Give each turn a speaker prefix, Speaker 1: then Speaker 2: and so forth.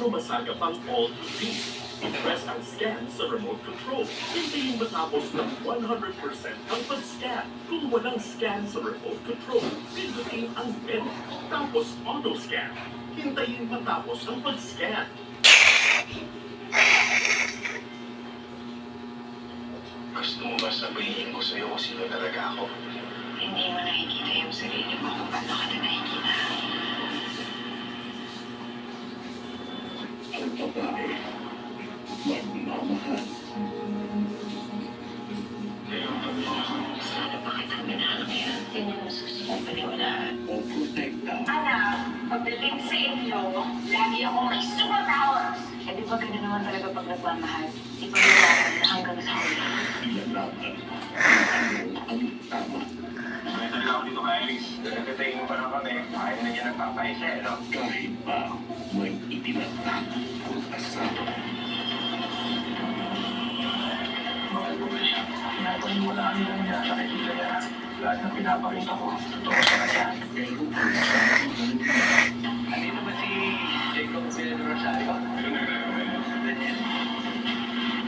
Speaker 1: sumasagap ang all to see. I-press ang scan sa remote control. Hintayin matapos ng 100% ang pag-scan. Kung walang scan sa remote control, pindutin ang pen. Tapos auto-scan. Hintayin matapos ang pag-scan.
Speaker 2: Gusto mo ba sabihin ko sa'yo kung sino talaga ako?
Speaker 3: Hindi mo nakikita yung sarili mo kung paano ka na nakikita.
Speaker 2: Ang babae, magmamahal. Ngayon pag-ibig.
Speaker 3: Sana pa kitang minahal ngayon. Hindi mo susunod paniwalaan.
Speaker 2: O protekta.
Speaker 3: Anak, pagdating sa inyo, lagi akong may superpowers. Eh di ba ganun naman talaga pag nagmamahal? Di ba nila hanggang sa huli?
Speaker 2: Ilalaban ang tama.
Speaker 4: May talaga ako dito kay Iris. Nagkatayin mo pa lang kami. Ayaw na niya nagpapaisa, no?
Speaker 2: Kahit pa may itinatag ang asawa.
Speaker 4: Mahal ko ba siya? Pinapaniwalaan nila niya sa kaibigan niya. Lahat ng pinapakita ko, totoo sa kanya.
Speaker 2: Pero ang sabi ng
Speaker 4: Nandito ba si Jacob Rosario?